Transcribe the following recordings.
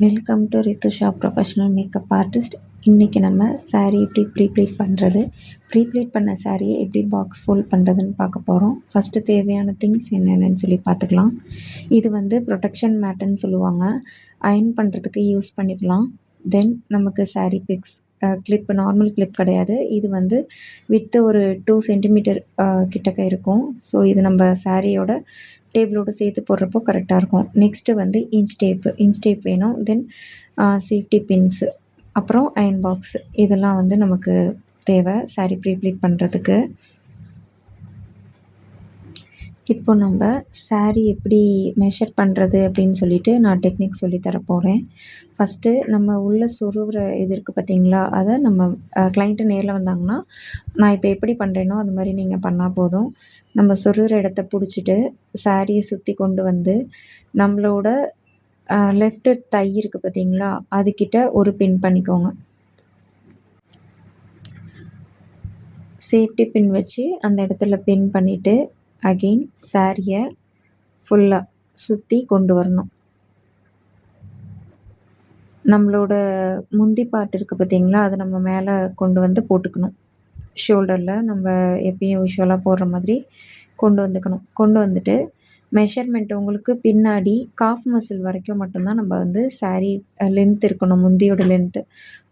Welcome to Rithusha professional makeup artist. இன்றைக்கி நம்ம சாரீ எப்படி ப்ளீட் பண்ணுறது, ப்ளீட் பண்ண சாரியை எப்படி பாக்ஸ் ஃபோல்ட் பண்ணுறதுன்னு பார்க்க போகிறோம். ஃபஸ்ட்டு தேவையான திங்ஸ் என்னென்னு சொல்லி பார்த்துக்கலாம். இது வந்து ப்ரொடெக்ஷன் மேட்டுன்னு சொல்லுவாங்க. அயர்ன் பண்ணுறதுக்கு யூஸ் பண்ணிக்கலாம். தென் நமக்கு சாரீ பிக்ஸ், கிளிப், நார்மல் கிளிப் கிடையாது. இது வந்து வித்து ஒரு 2 சென்டிமீட்டர் கிட்டக்க இருக்கும். ஸோ இது நம்ம சாரியோட டேபிளோடு சேர்த்து போடுறப்போ கரெக்டாக இருக்கும். நெக்ஸ்ட்டு வந்து இன்ச் டேப் வேணும். தென் சேஃப்டி பின்ஸு, அப்புறம் அயர்ன் பாக்ஸு, இதெல்லாம் வந்து நமக்கு தேவை சாரீ ப்ளீட் பண்ணுறதுக்கு. இப்போ நம்ம சாரீ எப்படி மெஷர் பண்ணுறது அப்படின்னு சொல்லிட்டு நான் டெக்னிக் சொல்லி தரப்போகிறேன். ஃபஸ்ட்டு நம்ம உள்ள சொருகிற இது இருக்குது பார்த்தீங்களா, அதை நம்ம கிளைண்ட்டு நேரில் வந்தாங்கன்னா நான் இப்போ எப்படி பண்ணுறேனோ அது மாதிரி நீங்கள் பண்ணால் போதும். நம்ம சொருகிற இடத்த பிடிச்சிட்டு சாரியை சுற்றி கொண்டு வந்து நம்மளோட லெஃப்ட்டு தை இருக்குது பார்த்தீங்களா, அதுக்கிட்ட ஒரு பின் பண்ணிக்கோங்க. சேஃப்டி பின் வச்சு அந்த இடத்துல பின் பண்ணிவிட்டு அகெயின் சாரியை ஃபுல்லாக சுற்றி கொண்டு வரணும். நம்மளோட முந்தி பார்ட் இருக்குது பார்த்தீங்களா, அதை நம்ம மேலே கொண்டு வந்து போட்டுக்கணும். ஷோல்டரில் நம்ம எப்பயும் யூஷுவலாக போடுற மாதிரி கொண்டு வந்துட்டு மெஷர்மெண்ட் உங்களுக்கு பின்னாடி காஃப் மசில் வரைக்கும் மட்டும்தான் நம்ம வந்து சாரீ லென்த் இருக்கணும். முந்தியோட லென்த்து,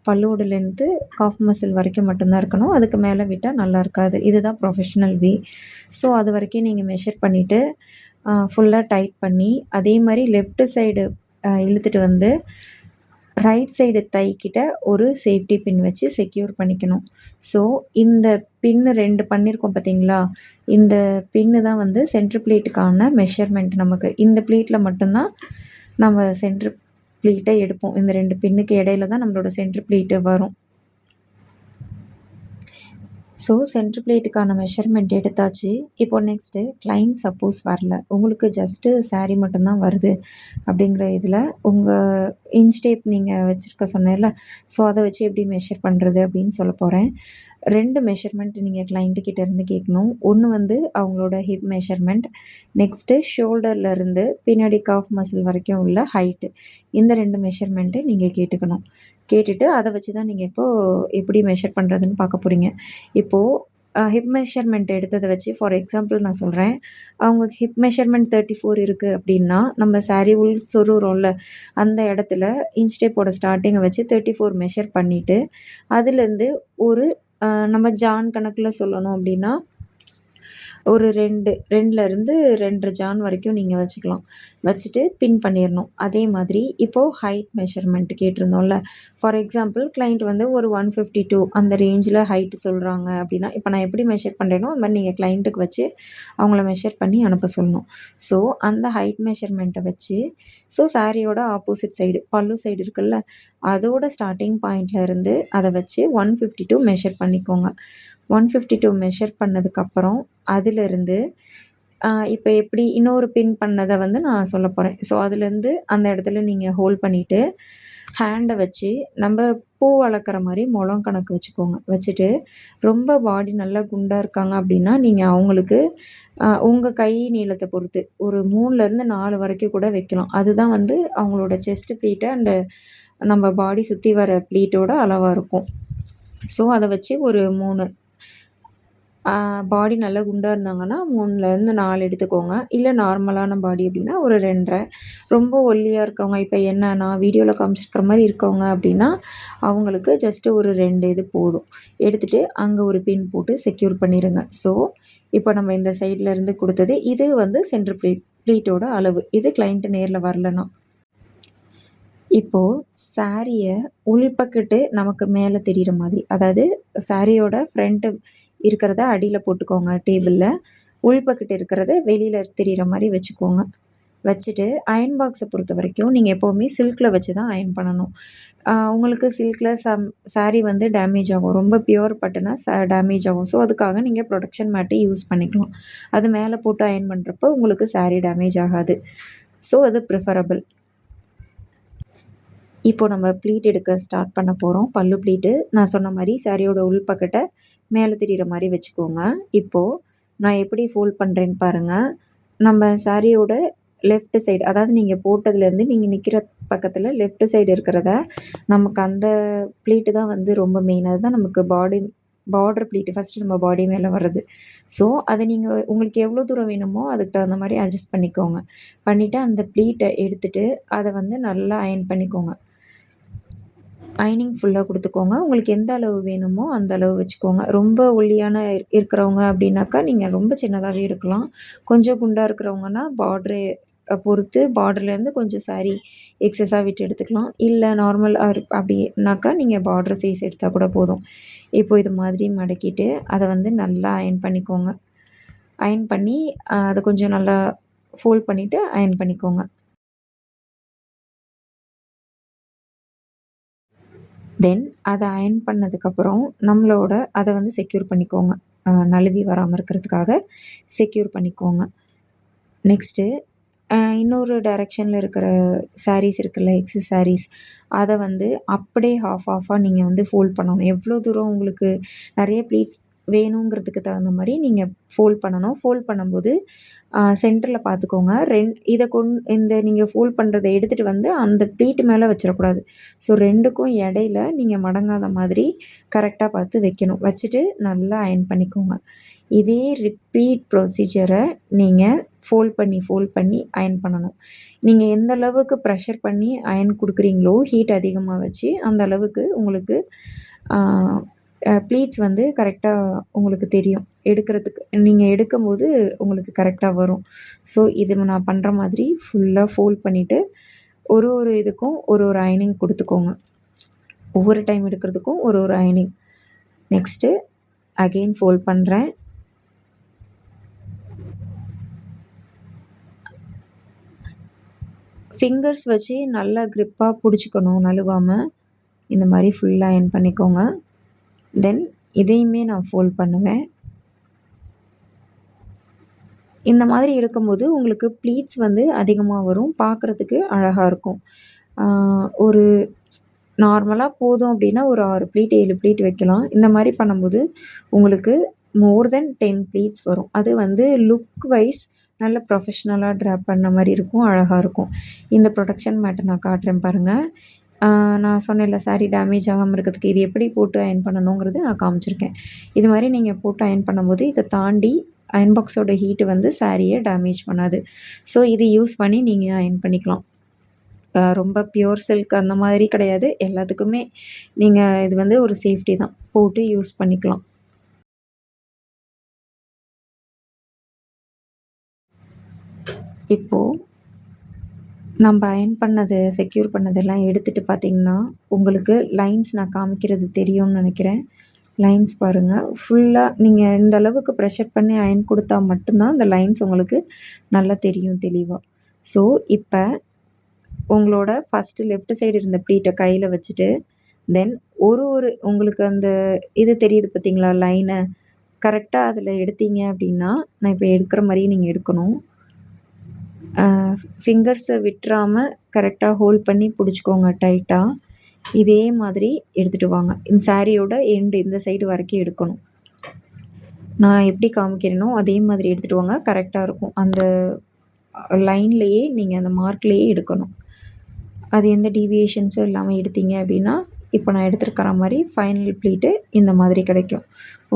பல்லுவோட லென்த்து காஃப் மசில் வரைக்கும் மட்டும்தான் இருக்கணும். அதுக்கு மேலே விட்டால் நல்லா இருக்காது. இதுதான் ப்ரொஃபஷ்னல் வே. ஸோ அது வரைக்கும் நீங்கள் மெஷர் பண்ணிவிட்டு ஃபுல்லாக டைட் பண்ணி அதே மாதிரி லெஃப்ட்டு சைடு இழுத்துட்டு வந்து ரைட் சைடு தைக்கிட்ட ஒரு சேஃப்டி பின் வச்சு செக்யூர் பண்ணிக்கணும். ஸோ இந்த பின்னு 2 பண்ணியிருக்கோம் பார்த்தீங்களா, இந்த பின்னு தான் வந்து சென்ட்ரு ப்ளீட்டுக்கான மெஷர்மெண்ட். நமக்கு இந்த ப்ளீட்டில் மட்டும்தான் நம்ம சென்ட்ரு ப்ளீட்டை எடுப்போம். இந்த 2 பின்னுக்கு இடையில தான் நம்மளோட சென்ட்ரு ப்ளீட்டு வரும். ஸோ சென்ட்ரு ப்ளீட்டுக்கான மெஷர்மெண்ட் எடுத்தாச்சு. இப்போது நெக்ஸ்ட்டு கிளைண்ட் சப்போஸ் வரல, உங்களுக்கு ஜஸ்ட்டு சாரீ மட்டும்தான் வருது அப்படிங்கிற இதில் உங்கள் இன்ச் டேப் நீங்கள் வச்சுருக்க சொன்னேன்ல, ஸோ அதை வச்சு எப்படி மெஷர் பண்ணுறது அப்படின்னு சொல்ல போகிறேன். 2 மெஷர்மெண்ட் நீங்கள் கிளைண்ட்டுக்கிட்ட இருந்து கேட்கணும். ஒன்று வந்து அவங்களோட ஹிப் மெஷர்மெண்ட், நெக்ஸ்ட்டு ஷோல்டர்லேருந்து பின்னாடி காஃப் மசில் வரைக்கும் உள்ள ஹைட்டு. இந்த 2 மெஷர்மெண்ட்டு நீங்கள் கேட்டுட்டு அதை வச்சு தான் நீங்கள் இப்போது எப்படி மெஷர் பண்ணுறதுன்னு பார்க்க போகிறீங்க. இப்போது ஹிப் மெஷர்மெண்ட் எடுத்ததை வச்சு ஃபார் எக்ஸாம்பிள் நான் சொல்கிறேன். அவங்க ஹிப் மெஷர்மெண்ட் 34 இருக்குது அப்படின்னா, நம்ம சாரீ உள் சொருகிறோம்ல அந்த இடத்துல இன்ச் டேப்போட ஸ்டார்டிங்கை வச்சு 34 மெஷர் பண்ணிவிட்டு அதுலேருந்து ஒரு நம்ம ஜான் கணக்கில் சொல்லணும் அப்படின்னா ஒரு 2லேருந்து 2.5 ஜான் வரைக்கும் நீங்கள் வச்சுக்கலாம். வச்சுட்டு பின் பண்ணிடணும். அதே மாதிரி இப்போது ஹைட் மெஷர்மெண்ட் கேட்டிருந்தோம்ல, ஃபார் எக்ஸாம்பிள் கிளைண்ட் வந்து ஒரு 152 அந்த ரேஞ்சில் ஹைட்டு சொல்கிறாங்க அப்படின்னா, இப்போ நான் எப்படி மெஷர் பண்ணுறேனோ அது மாதிரி நீங்கள் கிளைண்ட்டுக்கு வச்சு அவங்கள மெஷர் பண்ணி அனுப்ப சொல்லணும். ஸோ அந்த ஹைட் மெஷர்மெண்ட்டை வச்சு சாரியோட ஆப்போசிட் சைடு பல்லு சைடு இருக்குல்ல, அதோட ஸ்டார்டிங் பாயிண்ட்லேருந்து அதை வச்சு 152 மெஷர் பண்ணிக்கோங்க. 152 மெஷர் பண்ணதுக்கப்புறம் அதிலிருந்து இப்போ எப்படி இன்னொரு பின் பண்ணதை வந்து நான் சொல்ல போகிறேன். ஸோ அதுலேருந்து அந்த இடத்துல நீங்கள் ஹோல்ட் பண்ணிவிட்டு ஹேண்டை வச்சு நம்ம பூ வளர்க்குற மாதிரி முழம் கணக்கு வச்சுக்கோங்க. வச்சுட்டு ரொம்ப பாடி நல்லா குண்டாக இருக்காங்க அப்படின்னா நீங்கள் அவங்களுக்கு உங்கள் கை நீளத்தை பொறுத்து ஒரு 3லேருந்து 4 வரைக்கும் கூட வைக்கலாம். அதுதான் வந்து அவங்களோட செஸ்ட்டு ப்ளீட்டு அண்டு நம்ம பாடி சுற்றி வர ப்ளீட்டோட அளவாக இருக்கும். ஸோ அதை வச்சு ஒரு 3 பாடி நல்லா குண்டாக இருந்தாங்கன்னா 3லேருந்து 4 எடுத்துக்கோங்க. இல்லை நார்மலான பாடி அப்படின்னா ஒரு 2.5. ரொம்ப ஒல்லியாக இருக்கவங்க, இப்போ என்ன நான் வீடியோவில் காமிச்சிருக்கிற மாதிரி இருக்கவங்க அப்படின்னா அவங்களுக்கு ஜஸ்ட்டு ஒரு 2 இது போதும். எடுத்துகிட்டு அங்கே ஒரு பின் போட்டு செக்யூர் பண்ணிடுங்க. ஸோ இப்போ நம்ம இந்த சைட்லேருந்து கொடுத்தது இது வந்து சென்ட்ரு ப்ளீட்டோட அளவு. இது கிளைண்ட்டு நேரில் வரலன்னா. இப்போது சாரியை உள்பக்கட்டு நமக்கு மேலே தெரிகிற மாதிரி, அதாவது சாரியோட ஃப்ரண்ட்டு இருக்கிறத அடியில் போட்டுக்கோங்க டேபிளில். உள்பக்கட்டு இருக்கிறத வெளியில் தெரிகிற மாதிரி வச்சுக்கோங்க. வச்சுட்டு அயர்ன் பாக்ஸை பொறுத்த வரைக்கும் நீங்கள் எப்போவுமே சில்கில் வச்சு தான் அயர்ன் பண்ணணும். உங்களுக்கு சில்கில் சாரீ வந்து டேமேஜ் ஆகும். ரொம்ப பியூர் பட்டுனா டேமேஜ் ஆகும். ஸோ அதுக்காக நீங்கள் ப்ரொடெக்ஷன் மேட்டு யூஸ் பண்ணிக்கலாம். அது மேலே போட்டு அயர்ன் பண்ணுறப்போ உங்களுக்கு சாரீ டேமேஜ் ஆகாது. ஸோ அது ப்ரிஃபரபிள். இப்போது நம்ம ப்ளீட் எடுக்க ஸ்டார்ட் பண்ண போகிறோம். பல்லு ப்ளீட்டு நான் சொன்ன மாதிரி சாரியோட உள்பக்கட்டை மேலே தெரிகிற மாதிரி வச்சுக்கோங்க. இப்போது நான் எப்படி ஃபோல்ட் பண்ணுறேன்னு பாருங்கள். நம்ம சாரியோட லெஃப்ட் சைடு, அதாவது நீங்கள் போட்டதுலேருந்து நீங்கள் நிற்கிற பக்கத்தில் லெஃப்ட் சைடு இருக்கிறத நமக்கு அந்த ப்ளீட்டு தான் வந்து ரொம்ப மெயின். அதுதான் நமக்கு பார்டர் ப்ளீட்டு ஃபஸ்ட்டு நம்ம பாடி மேலே வர்றது. ஸோ அதை நீங்கள் உங்களுக்கு எவ்வளோ தூரம் வேணுமோ அதுக்கு தகுந்த மாதிரி அட்ஜஸ்ட் பண்ணிக்கோங்க. பண்ணிவிட்டு அந்த ப்ளீட்டை எடுத்துகிட்டு அதை வந்து நல்லா அயர்ன் பண்ணிக்கோங்க. அயனிங் ஃபுல்லாக கொடுத்துக்கோங்க. உங்களுக்கு எந்த அளவு வேணுமோ அந்த அளவு வச்சுக்கோங்க. ரொம்ப ஒல்லியான இருக்கிறவங்க அப்படின்னாக்கா நீங்கள் ரொம்ப சின்னதாகவே எடுக்கலாம். கொஞ்சம் குண்டாக இருக்கிறவங்கன்னா பார்ட்ரு பொறுத்து பார்டர்லேருந்து கொஞ்சம் சாரீ எக்ஸஸாக விட்டு எடுத்துக்கலாம். இல்லை நார்மல் அப்படின்னாக்கா நீங்கள் பார்டர் சைஸ் எடுத்தால் கூட போதும். இப்போது இது மாதிரி மடக்கிட்டு அதை வந்து நல்லா அயர்ன் பண்ணிக்கோங்க. அயர்ன் பண்ணி அதை கொஞ்சம் நல்லா ஃபோல்ட் பண்ணிவிட்டு அயர்ன் பண்ணிக்கோங்க. தென் அதை அயர்ன் பண்ணதுக்கப்புறம் நம்மளோட அதை வந்து செக்யூர் பண்ணிக்கோங்க. நழுவி வராமல் இருக்கிறதுக்காக செக்யூர் பண்ணிக்கோங்க. நெக்ஸ்ட்டு இன்னொரு டைரெக்ஷனில் இருக்கிற சாரீஸ் இருக்குல்ல, எக்ஸஸ் சாரீஸ், அதை வந்து அப்படியே ஆஃபாக நீங்கள் வந்து ஃபோல்ட் பண்ணணும். எவ்வளோ தூரம் உங்களுக்கு நிறைய ப்ளீட்ஸ் வேணுங்கிறதுக்கு தகுந்த மாதிரி நீங்கள் ஃபோல்ட் பண்ணணும். ஃபோல்ட் பண்ணும்போது சென்டரில் பார்த்துக்கோங்க. இதை இந்த நீங்கள் ஃபோல்ட் பண்ணுறத எடுத்துகிட்டு வந்து அந்த ப்ளீட்டு மேலே வச்சிடக்கூடாது. ஸோ 2க்கும் இடையில நீங்கள் மடங்காத மாதிரி கரெக்டாக பார்த்து வைக்கணும். வச்சுட்டு நல்லா அயர்ன் பண்ணிக்கோங்க. இதே ரிப்பீட் ப்ரொசீஜரை நீங்கள் ஃபோல்ட் பண்ணி அயர்ன் பண்ணணும். நீங்கள் எந்த அளவுக்கு ப்ரெஷர் பண்ணி அயர்ன் கொடுக்குறீங்களோ, ஹீட் அதிகமாக வச்சு, அந்த அளவுக்கு உங்களுக்கு ப்ளீட்ஸ் வந்து கரெக்டாக உங்களுக்கு தெரியும். நீங்கள் எடுக்கும்போது உங்களுக்கு கரெக்டாக வரும். ஸோ இது நான் பண்ணுற மாதிரி ஃபுல்லாக ஃபோல்ட் பண்ணிவிட்டு ஒரு இதுக்கும் ஒரு அயனிங் கொடுத்துக்கோங்க. ஒவ்வொரு டைம் எடுக்கிறதுக்கும் ஒரு அயனிங். நெக்ஸ்ட்டு அகெயின் ஃபோல்ட் பண்ணுறேன். ஃபிங்கர்ஸ் வச்சு நல்லா க்ரிப்பாக பிடிச்சிக்கணும் நழுவாமல். இந்த மாதிரி ஃபுல்லாக அயர்ன் பண்ணிக்கோங்க. தென் இதையுமே நான் ஃபோல்ட் பண்ணுவேன். இந்த மாதிரி எடுக்கும்போது உங்களுக்கு ப்ளீட்ஸ் வந்து அதிகமாக வரும். பார்க்குறதுக்கு அழகாக இருக்கும். ஒரு நார்மலாக போதும் அப்படின்னா ஒரு 6 ப்ளீட் 7 ப்ளீட் வைக்கலாம். இந்த மாதிரி பண்ணும்போது உங்களுக்கு மோர் தென் 10 ப்ளீட்ஸ் வரும். அது வந்து லுக் வைஸ் நல்ல ப்ரொஃபஷ்னலாக ட்ராப் பண்ண மாதிரி இருக்கும். அழகாக இருக்கும். இந்த ப்ரொடெக்ஷன் மேட்டை நான் காட்டுறேன் பாருங்கள். நான் சொன்னேன்ல சாரீ டேமேஜ் ஆகாமல் இருக்கிறதுக்கு இது எப்படி போட்டு அயர்ன் பண்ணணுங்கிறது நான் காமிச்சிருக்கேன். இது மாதிரி நீங்கள் போட்டு அயர்ன் பண்ணும்போது இதை தாண்டி அயர்ன் பாக்ஸோட ஹீட்டு வந்து சாரியை டேமேஜ் பண்ணாது. ஸோ இது யூஸ் பண்ணி நீங்கள் அயர்ன் பண்ணிக்கலாம். ரொம்ப பியூர் சில்க் அந்த மாதிரி கிடையாது. எல்லாத்துக்குமே நீங்கள் இது வந்து ஒரு சேஃப்டி தான். போட்டு யூஸ் பண்ணிக்கலாம். இப்போது நம்ம அயர்ன் பண்ணது செக்யூர் பண்ணதெல்லாம் எடுத்துகிட்டு பார்த்தீங்கன்னா உங்களுக்கு லைன்ஸ் நான் காமிக்கிறது தெரியும்னு நினைக்கிறேன். லைன்ஸ் பாருங்கள். ஃபுல்லாக நீங்கள் இந்த அளவுக்கு ப்ரெஷர் பண்ணி அயர்ன் கொடுத்தா மட்டும்தான் அந்த லைன்ஸ் உங்களுக்கு நல்லா தெரியும் தெளிவாக. ஸோ இப்போ உங்களோட ஃபஸ்ட்டு லெஃப்ட் சைடு இருந்த ப்ளீட்டை கையில் வச்சுட்டு தென் உங்களுக்கு அந்த இது தெரியுது பார்த்தீங்களா லைனை, கரெக்டாக அதில் எடுத்தீங்க அப்படின்னா நான் இப்போ எடுக்கிற மாதிரியே நீங்கள் எடுக்கணும். ஃபிங்கர்ஸை விட்டுறாமல் கரெக்டாக ஹோல்ட் பண்ணி பிடிச்சிக்கோங்க டைட்டாக. இதே மாதிரி எடுத்துகிட்டு வாங்க. இந்த சாரியோட இந்த சைடு வரைக்கும் எடுக்கணும். நான் எப்படி காமிக்கிறேனோ அதே மாதிரி எடுத்துகிட்டு வாங்க. கரெக்டாக இருக்கும். அந்த லைன்லேயே நீங்கள் அந்த மார்க்லேயே எடுக்கணும். அது எந்த டீவியேஷன்ஸும் இல்லாமல் எடுத்தீங்க அப்படின்னா இப்போ நான் எடுத்துருக்கிற மாதிரி ஃபைனல் ப்ளீட்டு இந்த மாதிரி கிடைக்கும்.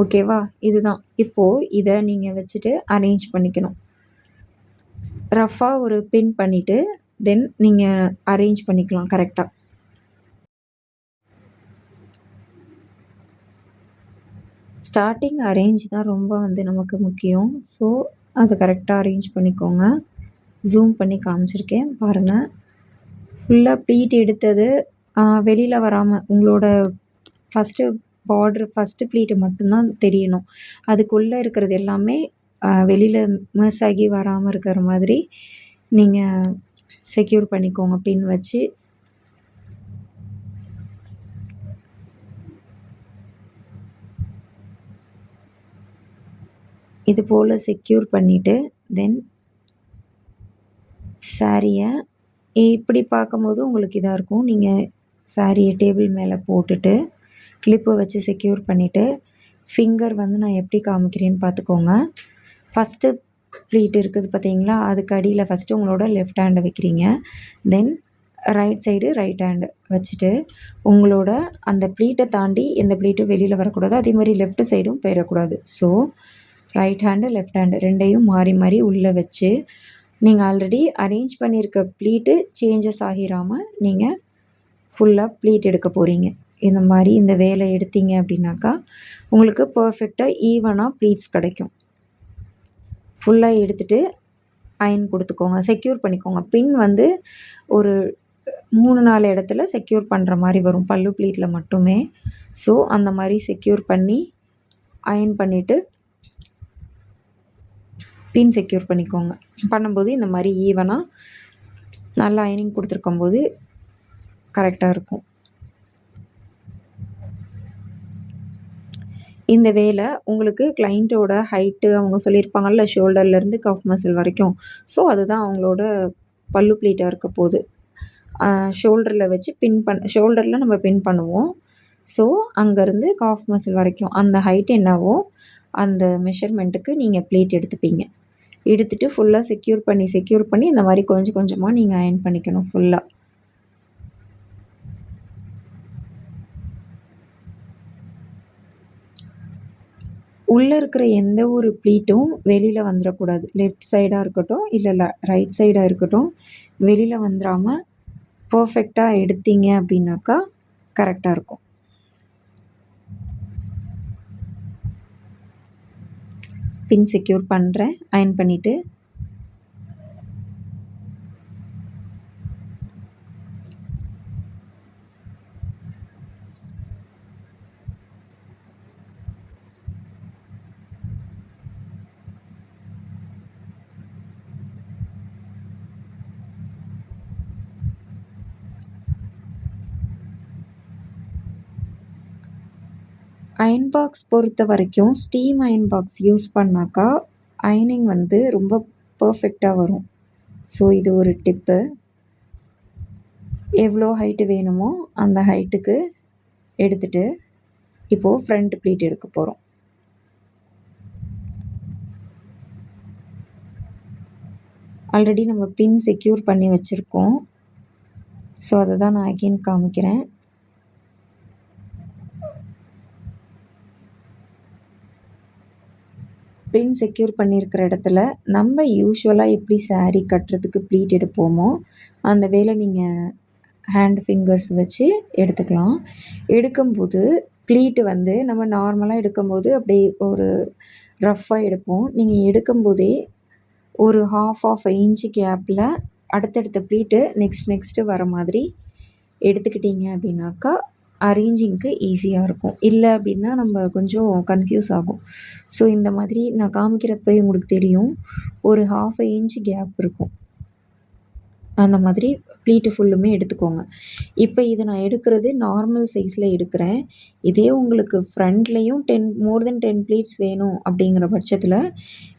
ஓகேவா? இதுதான். இப்போது இதை நீங்கள் வச்சுட்டு அரேஞ்ச் பண்ணிக்கணும். ரஃப்பாக ஒரு பின் பண்ணிவிட்டு தென் நீங்கள் அரேஞ்ச் பண்ணிக்கலாம் கரெக்டாக. ஸ்டார்டிங் அரேஞ்ச் தான் ரொம்ப வந்து நமக்கு முக்கியம். ஸோ அதை கரெக்டாக அரேஞ்ச் பண்ணிக்கோங்க. ஜூம் பண்ணி காமிச்சிருக்கேன் பாருங்கள். ஃபுல்லாக ப்ளீட் எடுத்தது வெளியில் வராமல் உங்களோட ஃபஸ்ட்டு ப்ளீட்டு மட்டும்தான் தெரியணும். அதுக்குள்ளே இருக்கிறது எல்லாமே வெளியில் மிஸ் ஆகி வராமல் இருக்கிற மாதிரி நீங்கள் செக்யூர் பண்ணிக்கோங்க பின் வச்சு. இது போல் செக்யூர் பண்ணிவிட்டு தென் சாரியை இப்படி பார்க்கும்போது உங்களுக்கு இதாக இருக்கும். நீங்கள் சாரியை டேபிள் மேலே போட்டுட்டு கிளிப்பை வச்சு செக்யூர் பண்ணிவிட்டு ஃபிங்கர் வந்து நான் எப்படி காமிக்கிறேன்னு பார்த்துக்கோங்க. ஃபஸ்ட்டு ப்ளீட் இருக்குது பார்த்தீங்களா? அதுக்கு அடியில ஃபஸ்ட்டு உங்களோட லெஃப்ட் ஹேண்ட வைக்கிறீங்க. தென் ரைட் சைடு ரைட் ஹேண்டு வச்சுட்டு, உங்களோட அந்த ப்ளீட்ட தாண்டி எந்த ப்ளீட்டும் வெளியில வரக்கூடாது. அதேமாதிரி லெஃப்ட் சைடும் போயிறக்கூடாது. So, right hand, left hand 2யும் மாறி மாறி உள்ள வச்சு, நீங்க ஆல்ரெடி அரேஞ்ச் பண்ணியிருக்க ப்ளீட்டு சேஞ்சஸ் ஆகிராம நீங்க ஃபுல்லா ப்ளீட் எடுக்க போறீங்க. இந்த மாரி இந்த வேலை எடுத்தீங்க அப்படின்னாக்கா, உங்களுக்கு பெர்ஃபெக்ட்டா ஈவனா ப்ளீட்ஸ் கிடைக்கும். ஃபுல்லா எடுத்துட்டு அயர்ன் குடுத்துக்கோங்க. செக்யூர் பண்ணிக்கோங்க. பின் வந்து ஒரு 3, 4 இடத்துல செக்யூர் பண்ற மாரி வரும். பல்லு ப்ளீட்ல மட்டுமே. ஸோ, அந்த மாரி செக்யூர் பண்ணி அயர்ன் பண்ணிட்டு பின் செக்யூர் பண்ணிக்கோங்க. பண்ணும்போது இந்த மாரி ஈவனா நல்லா அயர்னிங் குடுத்துருக்கும்போது கரெக்ட்டா இருக்கும். இந்த வேலை உங்களுக்கு கிளையண்ட்டோட ஹைட்டு அவங்க சொல்லியிருப்பாங்கல்ல, ஷோல்டர்லேருந்து கஃப் மசில் வரைக்கும். ஸோ, அதுதான் அவங்களோட பல்லு ப்ளீட்டா இருக்க போது. ஷோல்டரில் வச்சு ஷோல்டரில் நம்ம பின் பண்ணுவோம். ஸோ, அங்கேருந்து காஃப் மசில் வரைக்கும் அந்த ஹைட் என்னவோ அந்த மெஷர்மெண்ட்டுக்கு நீங்கள் ப்ளீட் எடுத்துப்பீங்க. எடுத்துட்டு ஃபுல்லா செக்யூர் பண்ணி இந்த மாரி கொஞ்சம் கொஞ்சமா நீங்க அயர்ன் பண்ணிக்கணும் ஃபுல்லா. உள்ள இருக்கிற எந்த ஒரு ப்ளீட்டும் வெளியில வந்துறக்கூடாது. லெஃப்ட் சைடா இருக்கட்டும், இல்ல ரைட் சைடா இருக்கட்டும், வெளியில வந்துராம பெர்ஃபெக்ட்டா எடுத்தீங்க அப்படின்னாக்கா கரெக்ட்டா இருக்கும். பின் செக்யூர் பண்றேன். அயர்ன் பண்ணிட்டு அயர்ன் பாக்ஸ் பொறுத்த வரைக்கும் ஸ்டீம் அயர்ன் பாக்ஸ் யூஸ் பண்ணாக்கா அயர்னிங் வந்து ரொம்ப பெர்ஃபெக்ட்டா வரும். ஸோ, இது ஒரு டிப்பு. எவ்வளோ ஹைட்டு வேணுமோ அந்த ஹைட்டுக்கு எடுத்துட்டு, இப்போது ஃப்ரண்ட் ப்ளீட் எடுக்க போறோம். ஆல்ரெடி நம்ம பின் செக்யூர் பண்ணி வச்சுருக்கோம். ஸோ, அதை தான் நான் அகைன் காமிக்கிறேன். பின் செக்யூர் பண்ணியிருக்கிற இடத்துல நம்ம யூசுவலாக எப்படி சாரீ கட்டுறதுக்கு ப்ளீட் எடுப்போமோ, அந்த வேலை நீங்கள் ஹேண்ட் ஃபிங்கர்ஸ் வச்சு எடுத்துக்கலாம். எடுக்கும்போது ப்ளீட்டு வந்து நம்ம நார்மலாக எடுக்கும்போது அப்படியே ஒரு ரஃப்பாக எடுப்போம். நீங்கள் எடுக்கும்போதே ஒரு ½ இன்ச்சு கேப்பில் அடுத்தடுத்த ப்ளீட்டு நெக்ஸ்ட்டு வர மாதிரி எடுத்துக்கிட்டீங்க அப்படின்னாக்கா அரேஞ்சிங்க்கு ஈஸியாக இருக்கும். இல்லை அப்படின்னா நம்ம கொஞ்சம் கன்ஃப்யூஸ் ஆகும். ஸோ, இந்த மாதிரி நான் காமிக்கிறப்பயே உங்களுக்கு தெரியும். ஒரு ½ இன்ச் கேப் இருக்கும். அந்த மாதிரி ப்ளீட்டு ஃபுல்லுமே எடுத்துக்கோங்க. இப்போ இதை நான் எடுக்கிறது நார்மல் சைஸில் எடுக்கிறேன். இதே உங்களுக்கு ஃப்ரண்ட்லேயும் மோர் தென் 10 ப்ளீட்ஸ் வேணும் அப்படிங்கிற பட்சத்தில்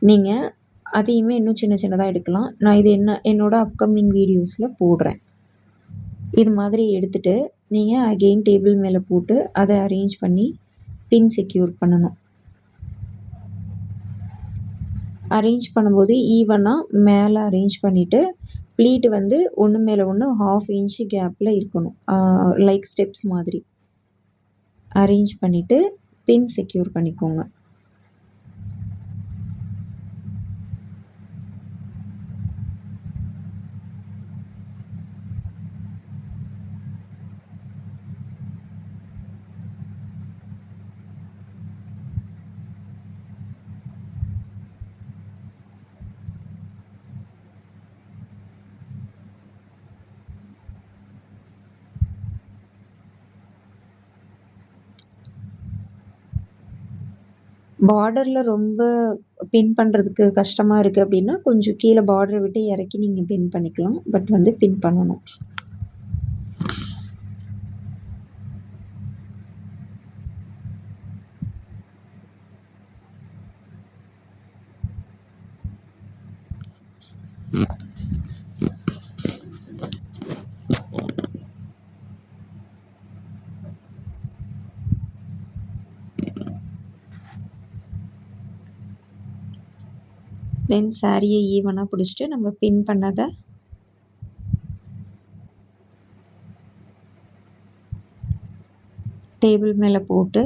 நீங்கள் அதையுமே இன்னும் சின்ன சின்னதாக எடுக்கலாம். நான் இது என்னோட அப்கமிங் வீடியோஸில் போடுறேன். இது மாதிரி எடுத்துட்டு நீங்கள் அகெயின் டேபிள் மேலே போட்டு அதை அரேஞ்ச் பண்ணி பின் செக்யூர் பண்ணணும். அரேஞ்ச் பண்ணும்போது ஈவனாக மேலே அரேஞ்ச் பண்ணிவிட்டு ப்ளீட்டு வந்து ஒன்று மேலே ஒன்று ½ இன்ச்சு கேப்பில் இருக்கணும். லைக் ஸ்டெப்ஸ் மாதிரி அரேஞ்ச் பண்ணிவிட்டு பின் செக்யூர் பண்ணிக்கோங்க. பார்டரில் ரொம்ப பின் பண்ணுறதுக்கு கஷ்டமாக இருக்குது அப்படின்னா கொஞ்சம் கீழே பார்டரை விட்டு இறக்கி நீங்கள் பின் பண்ணிக்கலாம். பட் வந்து பின் பண்ணணும். தென் சாரியை ஈவனாக பிடிச்சிட்டு நம்ம பின் பண்ணதை டேபிள் மேலே போட்டு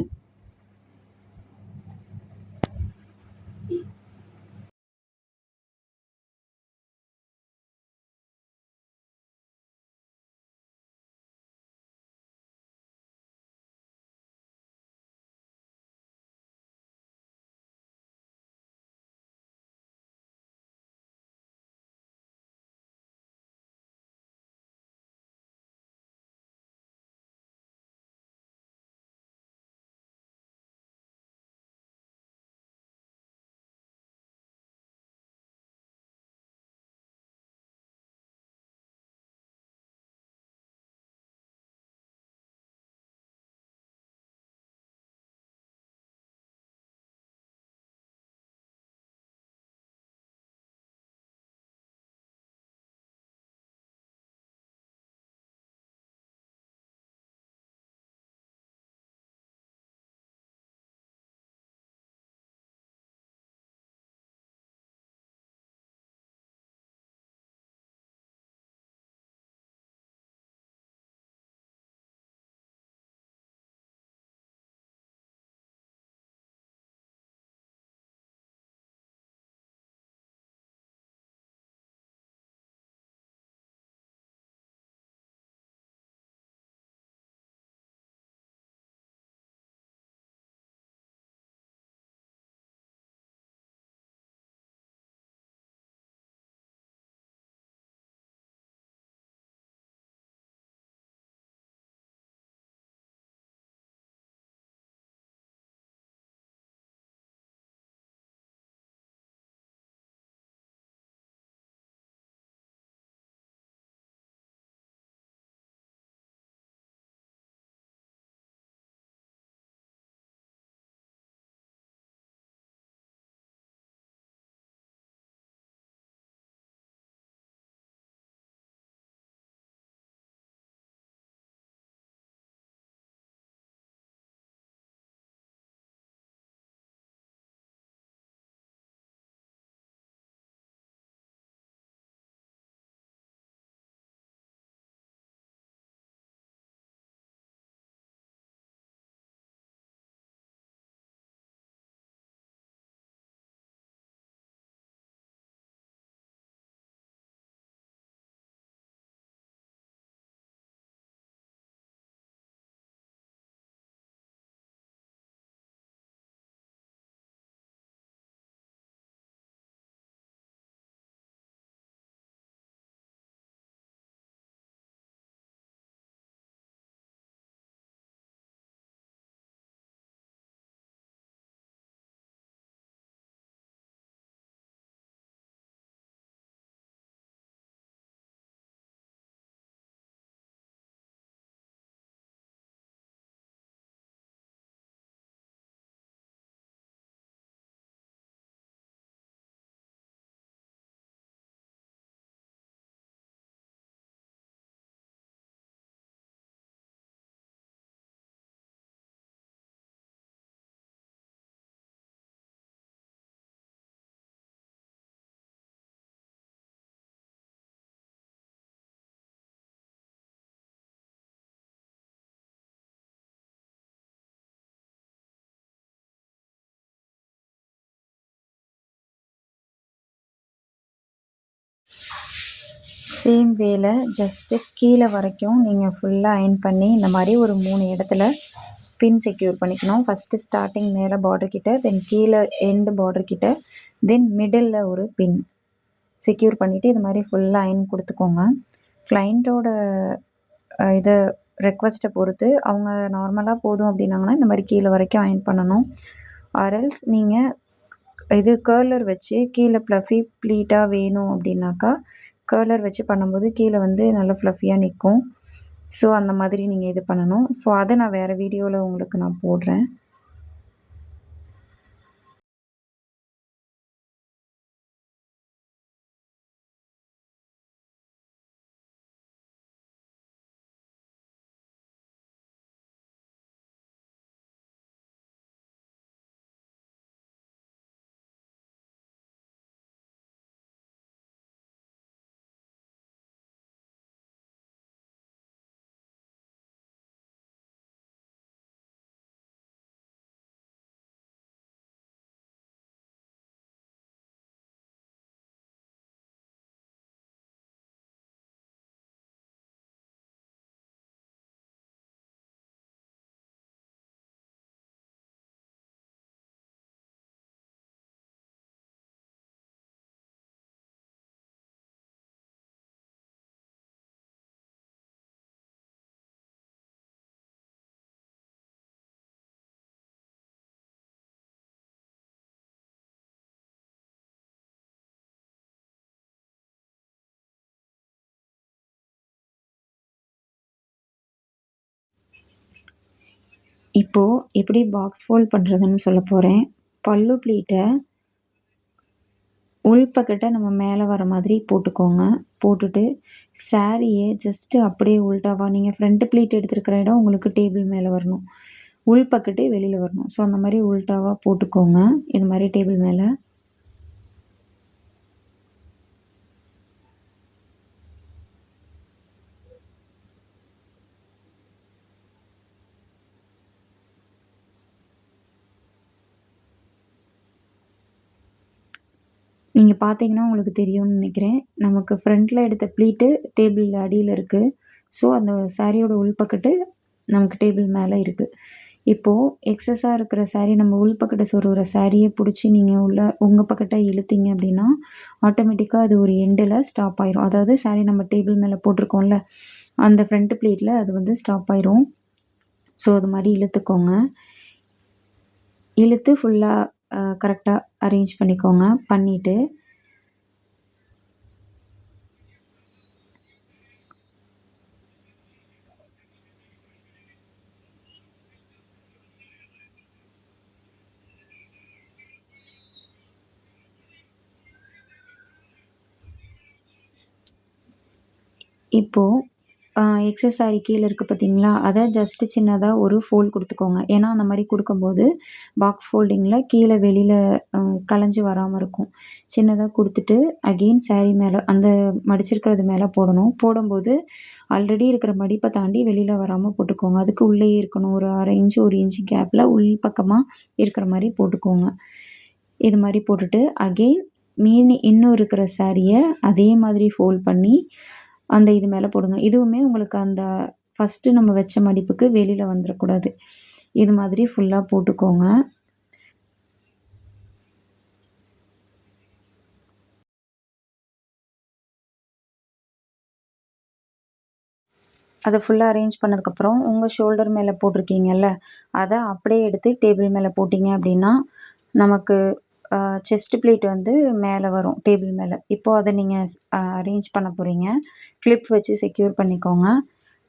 சேம் வேல ஜஸ்ட்டு கீழே வரைக்கும் நீங்கள் ஃபுல்லாக அயர்ன் பண்ணி இந்த மாதிரி ஒரு 3 இடத்துல பின் செக்யூர் பண்ணிக்கணும். ஃபஸ்ட்டு ஸ்டார்டிங் மேலே பார்டர் கிட்ட, தென் கீழே எண்டு பார்டர் கிட்ட, தென் மிடில் ஒரு பின் செக்யூர் பண்ணிவிட்டு இது மாதிரி ஃபுல்லாக அயர்ன் கொடுத்துக்கோங்க. கிளைண்ட்டோட இதை ரெக்வஸ்ட்டை பொறுத்து அவங்க நார்மலாக போதும் அப்படின்னாங்கன்னா இந்த மாதிரி கீழே வரைக்கும் அயர்ன் பண்ணணும். ஆர்எல்ஸ் நீங்கள் இது கேர்லர் வச்சு கீழே ப்ளஃபி ப்ளீட்டாக வேணும் அப்படின்னாக்கா கேர்லர் வச்சு பண்ணும்போது கீழே வந்து நல்லா ஃப்ளஃபியாக நிற்கும். ஸோ அந்த மாதிரி நீங்கள் இது பண்ணணும். ஸோ அதை நான் வேறு வீடியோவில் உங்களுக்கு நான் போடுறேன். இப்போது எப்படி பாக்ஸ் ஃபோல்ட் பண்ணுறதுன்னு சொல்ல போகிறேன். பல்லு ப்ளீட்டை உள்பக்கட்ட நம்ம மேலே வர மாதிரி போட்டுக்கோங்க. போட்டுட்டு சாரியை ஜஸ்ட்டு அப்படியே உல்டாவா நீங்கள் ஃப்ரண்ட் ப்ளீட் எடுத்துருக்கிற இடம் உங்களுக்கு டேபிள் மேலே வரணும். உள்பக்கட்டே வெளியில் வரணும். ஸோ அந்த மாதிரி உல்டாவாக போட்டுக்கோங்க. இது மாதிரி டேபிள் மேலே. நீங்கள் பார்த்தீங்கன்னா உங்களுக்கு தெரியும்னு நினைக்கிறேன். நமக்கு ஃப்ரண்ட்டில் எடுத்த ப்ளீட்டு டேபிள் அடியில் இருக்குது. ஸோ அந்த சாரியோட உள்பக்கட்டு நமக்கு டேபிள் மேலே இருக்குது. இப்போது எக்ஸஸாக இருக்கிற சாரி நம்ம உள்பக்கட்ட சொருகிற சாரியை பிடிச்சி நீங்கள் உங்கள் பக்கட்ட இழுத்தீங்க அப்படின்னா ஆட்டோமேட்டிக்காக அது ஒரு எண்டில் ஸ்டாப் ஆயிரும். அதாவது சாரி நம்ம டேபிள் மேலே போட்டிருக்கோம்ல, அந்த ஃப்ரண்ட் ப்ளீட்டில் அது வந்து ஸ்டாப் ஆயிரும். ஸோ அது மாதிரி இழுத்துக்கோங்க. இழுத்து ஃபுல்லாக கரெக்டாக அரேஞ்ச் பண்ணிக்கோங்க. பண்ணிவிட்டு இப்போது எக்ஸஸ் சாரி கீழே இருக்குது பார்த்தீங்களா, அதை ஜஸ்ட்டு சின்னதாக ஒரு ஃபோல்ட் கொடுத்துக்கோங்க. ஏன்னா அந்த மாதிரி கொடுக்கும்போது பாக்ஸ் ஃபோல்டிங்கில் கீழே வெளியில் கலைஞ்சி வராமல் இருக்கும். சின்னதாக கொடுத்துட்டு அகெயின் சாரி மேலே அந்த மடிச்சிருக்கிறது மேலே போடணும். போடும்போது ஆல்ரெடி இருக்கிற மடிப்பை தாண்டி வெளியில் வராமல் போட்டுக்கோங்க. அதுக்கு உள்ளேயே இருக்கணும். ஒரு 1/2 இன்ச்சு 1 இன்ச்சு கேப்பில் உள் பக்கமாக இருக்கிற மாதிரி போட்டுக்கோங்க. இது மாதிரி போட்டுட்டு அகெயின் இன்னும் இருக்கிற சாரியை அதே மாதிரி ஃபோல்ட் பண்ணி அந்த இது மேலே போடுங்க. இதுவுமே உங்களுக்கு அந்த ஃபஸ்ட்டு நம்ம வச்ச மடிப்புக்கு வெளியில் வந்துடக்கூடாது. இது மாதிரி ஃபுல்லாக போட்டுக்கோங்க. அதை ஃபுல்லாக அரேஞ்ச் பண்ணதுக்கப்புறம் உங்கள் ஷோல்டர் மேலே போட்டிருக்கீங்கல்ல, அதை அப்படியே எடுத்து டேபிள் மேலே போட்டிங்க அப்படின்னா நமக்கு செஸ்ட் ப்ளீட் வந்து மேலே வரும் டேபிள் மேலே. இப்போது அதை நீங்கள் அரேஞ்ச் பண்ண போகிறீங்க. கிளிப் வச்சு செக்யூர் பண்ணிக்கோங்க.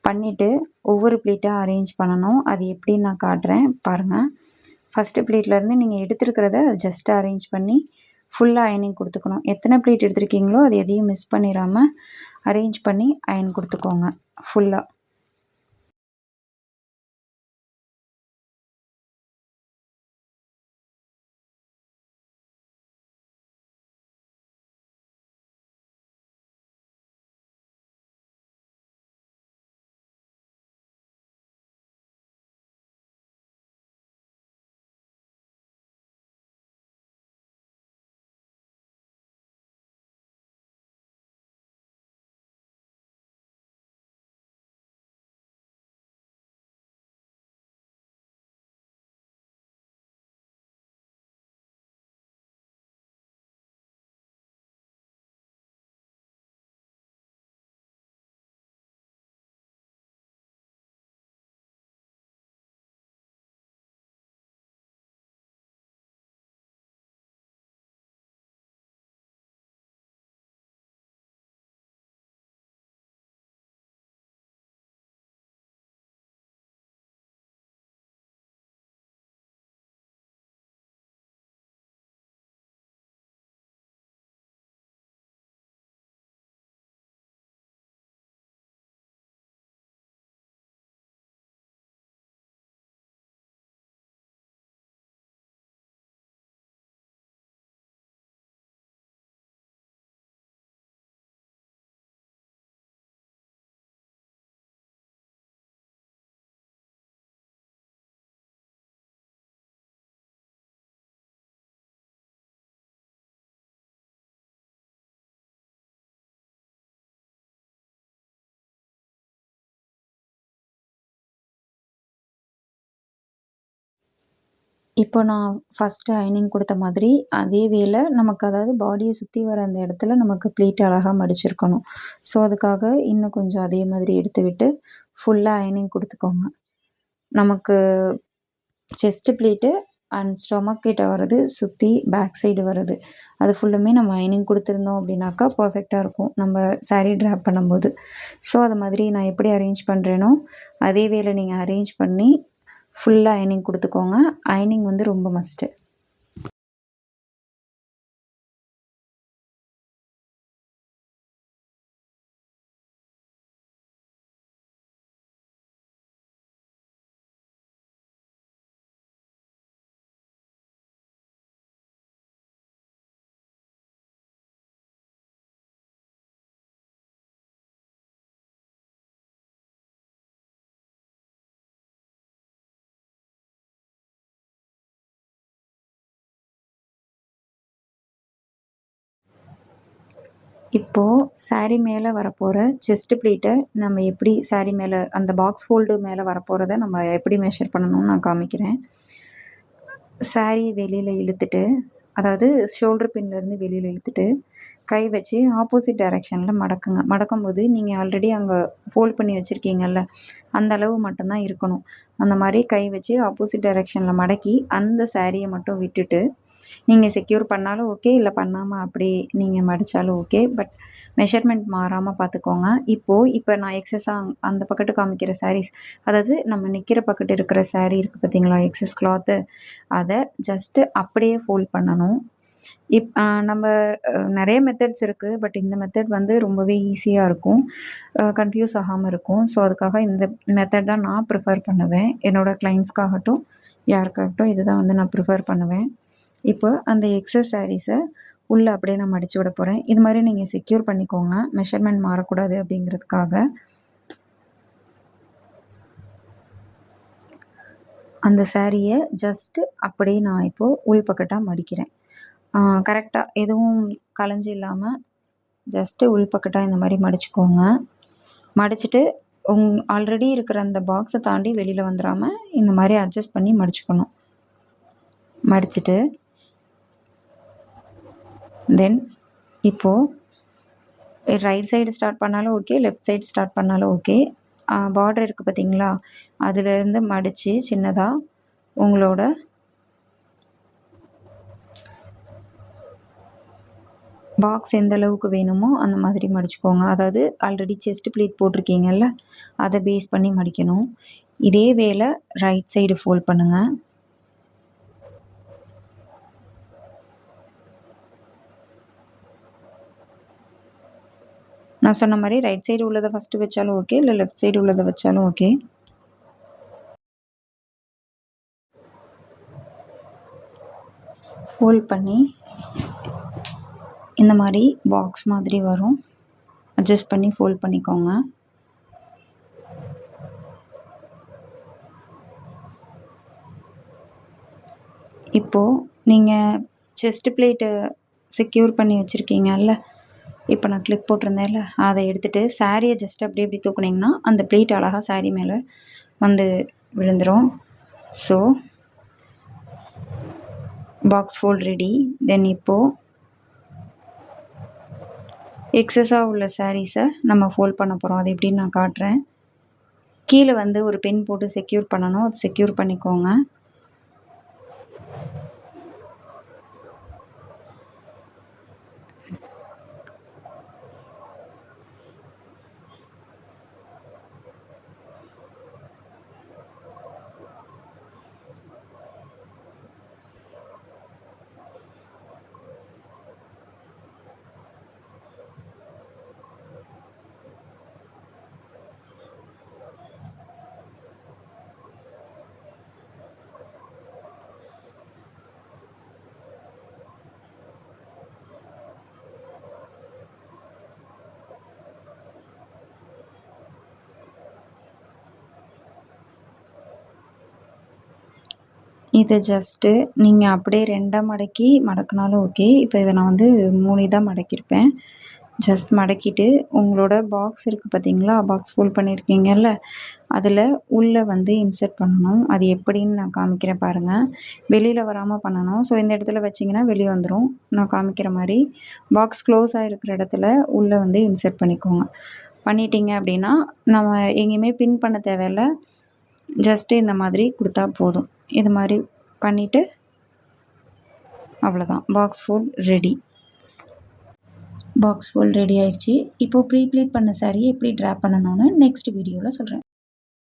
பண்ணிவிட்டு ஒவ்வொரு ப்ளீட்டாக அரேஞ்ச் பண்ணணும். அது எப்படின்னு நான் காட்டுறேன் பாருங்கள். ஃபஸ்ட்டு ப்ளீட்லேருந்து நீங்கள் எடுத்துருக்கிறத ஜஸ்ட் அரேஞ்ச் பண்ணி ஃபுல்லாக அயனிங் கொடுத்துக்கணும். எத்தனை ப்ளீட் எடுத்துருக்கீங்களோ அது எதையும் மிஸ் பண்ணிடாமல் அரேஞ்ச் பண்ணி அயன் கொடுத்துக்கோங்க ஃபுல்லாக. இப்போ நான் ஃபஸ்ட்டு அயனிங் கொடுத்த மாதிரி அதே வேல நமக்கு, அதாவது பாடியை சுற்றி வர அந்த இடத்துல நமக்கு ப்ளீட் அழகாக மடிச்சிருக்கணும். ஸோ அதுக்காக இன்னும் கொஞ்சம் அதே மாதிரி எடுத்து விட்டு ஃபுல்லாக அயனிங் கொடுத்துக்கோங்க. நமக்கு செஸ்ட்டு ப்ளீட்டு அண்ட் ஸ்டொமக் கிட்ட வர்றது சுற்றி பேக் சைடு வருது, அது ஃபுல்லுமே நம்ம அயனிங் கொடுத்துருந்தோம் அப்படின்னாக்கா பர்ஃபெக்டாக இருக்கும் நம்ம சாரீ ட்ராப் பண்ணும்போது. ஸோ அது மாதிரி நான் எப்படி அரேஞ்ச் பண்ணுறேனோ அதே வேல நீங்கள் அரேஞ்ச் பண்ணி ஃபுல்லாக அயனிங் கொடுத்துக்கோங்க. அயனிங் வந்து ரொம்ப மஸ்ட்டு. இப்போது சாரீ மேலே வரப்போகிற செஸ்ட் ப்ளீட்டை நம்ம எப்படி சாரீ மேலே அந்த பாக்ஸ் ஃபோல்டு மேலே வரப்போகிறத நம்ம எப்படி மெஷர் பண்ணணும்னு நான் காமிக்கிறேன். சாரீ வெளியில் இழுத்துட்டு, அதாவது ஷோல்டர் பின்லேருந்து வெளியில் இழுத்துட்டு கை வச்சு ஆப்போசிட் டைரெக்ஷனில் மடக்குங்க. மடக்கும்போது நீங்கள் ஆல்ரெடி அங்கே ஃபோல்ட் பண்ணி வச்சுருக்கீங்கல்ல, அந்த அளவு மட்டும்தான் இருக்கணும். அந்த மாதிரி கை வச்சு ஆப்போசிட் டைரெக்ஷனில் மடக்கி அந்த சாரியை மட்டும் விட்டுட்டு நீங்கள் செக்யூர் பண்ணாலும் ஓகே, இல்லை பண்ணாமல் அப்படியே நீங்கள் மடித்தாலும் ஓகே. பட் மெஷர்மெண்ட் மாறாமல் பார்த்துக்கோங்க. இப்போ நான் எக்ஸஸாக அந்த பக்கத்து காமிக்கிற சாரீஸ், அதாவது நம்ம நிற்கிற பக்கத்து இருக்கிற சாரீ இருக்குது பார்த்தீங்களா, எக்ஸஸ் கிளாத்து, அதை ஜஸ்ட்டு அப்படியே ஃபோல்ட் பண்ணணும். நம்ம நிறைய மெத்தட்ஸ் இருக்குது. பட் இந்த மெத்தட் வந்து ரொம்பவே ஈஸியாக இருக்கும், கன்ஃப்யூஸ் ஆகாமல் இருக்கும். ஸோ அதுக்காக இந்த மெத்தட் தான் நான் ப்ரிஃபர் பண்ணுவேன். என்னோடய கிளைண்ட்ஸ்க்காகட்டும் யாருக்காகட்டும் இது தான் வந்து நான் ப்ரிஃபர் பண்ணுவேன். இப்போ அந்த எக்ஸஸ் சாரீஸை உள்ளே அப்படியே நான் மடித்து விட போகிறேன். இது மாதிரி நீங்கள் செக்யூர் பண்ணிக்கோங்க, மெஷர்மெண்ட் மாறக்கூடாது அப்படிங்கிறதுக்காக. அந்த சாரியை ஜஸ்ட்டு அப்படியே நான் இப்போது உள்பக்கட்டாக மடிக்கிறேன். கரெக்டாக எதுவும் கலைஞ்சி இல்லாமல் ஜஸ்ட்டு உள்பக்கட்டாக இந்த மாதிரி மடிச்சுக்கோங்க. மடிச்சுட்டு ஆல்ரெடி இருக்கிற அந்த பாக்ஸை தாண்டி வெளியில் வந்துடாமல் இந்த மாதிரி அட்ஜஸ்ட் பண்ணி மடிச்சுக்கணும். மடிச்சுட்டு தென் இப்போது ரைட் சைடு ஸ்டார்ட் பண்ணாலும் ஓகே, லெஃப்ட் சைடு ஸ்டார்ட் பண்ணாலும் ஓகே. பார்டர் இருக்குது பார்த்தீங்களா, அதுலேருந்து மடித்து சின்னதாக உங்களோட பாக்ஸ் எந்த அளவுக்கு வேணுமோ அந்த மாதிரி மடிச்சுக்கோங்க. அதாவது ஆல்ரெடி செஸ்ட் ப்ளீட் போட்டிருக்கீங்கல்ல, அதை பேஸ் பண்ணி மடிக்கணும். இதே வேலை ரைட் சைடு ஃபோல்ட் பண்ணுங்கள். நான் சொன்ன மாதிரி ரைட் சைடு உள்ளதை ஃபஸ்ட்டு வச்சாலும் ஓகே, இல்லை லெஃப்ட் சைடு உள்ளதை வச்சாலும் ஓகே. ஃபோல்ட் பண்ணி இந்த மாதிரி பாக்ஸ் மாதிரி வரும், அட்ஜஸ்ட் பண்ணி ஃபோல்ட் பண்ணிக்கோங்க. இப்போது நீங்கள் செஸ்ட் பிளேட்டை செக்யூர் பண்ணி வச்சுருக்கீங்கல்ல, இப்போ நான் கிளிப் போட்டிருந்தேன்ல, அதை எடுத்துகிட்டு சாரியை ஜஸ்ட் அப்படியே இப்படி தூக்குனிங்கன்னா அந்த பிளேட் அழகாக சாரீ மேலே வந்து விழுந்துடும். So box fold ready. Then இப்போது எக்ஸஸாக உள்ள சாரீஸை நம்ம ஃபோல்ட் பண்ண போகிறோம். அது எப்படின்னு நான் காட்டுறேன். கீழே வந்து ஒரு பென் போட்டு செக்யூர் பண்ணணும், அது செக்யூர் பண்ணிக்கோங்க. இதை ஜஸ்ட்டு நீங்கள் அப்படியே 2ஆக மடக்கி மடக்கினாலும் ஓகே. இப்போ இதை நான் வந்து 3 இதாக மடக்கியிருப்பேன். ஜஸ்ட் மடக்கிட்டு உங்களோட பாக்ஸ் இருக்குது பார்த்தீங்களா, பாக்ஸ் ஃபோல்ட் பண்ணியிருக்கீங்கல்ல, அதில் உள்ளே வந்து இன்சர்ட் பண்ணணும். அது எப்படின்னு நான் காமிக்கிறேன் பாருங்கள். வெளியில் வராமல் பண்ணணும். ஸோ இந்த இடத்துல வச்சிங்கன்னா வெளியே வந்துடும். நான் காமிக்கிற மாதிரி பாக்ஸ் க்ளோஸ் ஆகிருக்கிற இடத்துல உள்ளே வந்து இன்சர்ட் பண்ணிக்கோங்க. பண்ணிட்டீங்க அப்படின்னா நம்ம எங்கேயுமே பின் பண்ண தேவையில்ல, ஜஸ்ட்டு இந்த மாதிரி கொடுத்தா போதும். இது மாதிரி பண்ணிவிட்டு அவ்வளோதான், box fold ready. Box fold ready ஆயிடுச்சு. இப்போது ப்ரீ ப்ளீட் பண்ண சாரியை எப்படி ட்ராப் பண்ணணும்னு நெக்ஸ்ட் வீடியோவில் சொல்கிறேன்.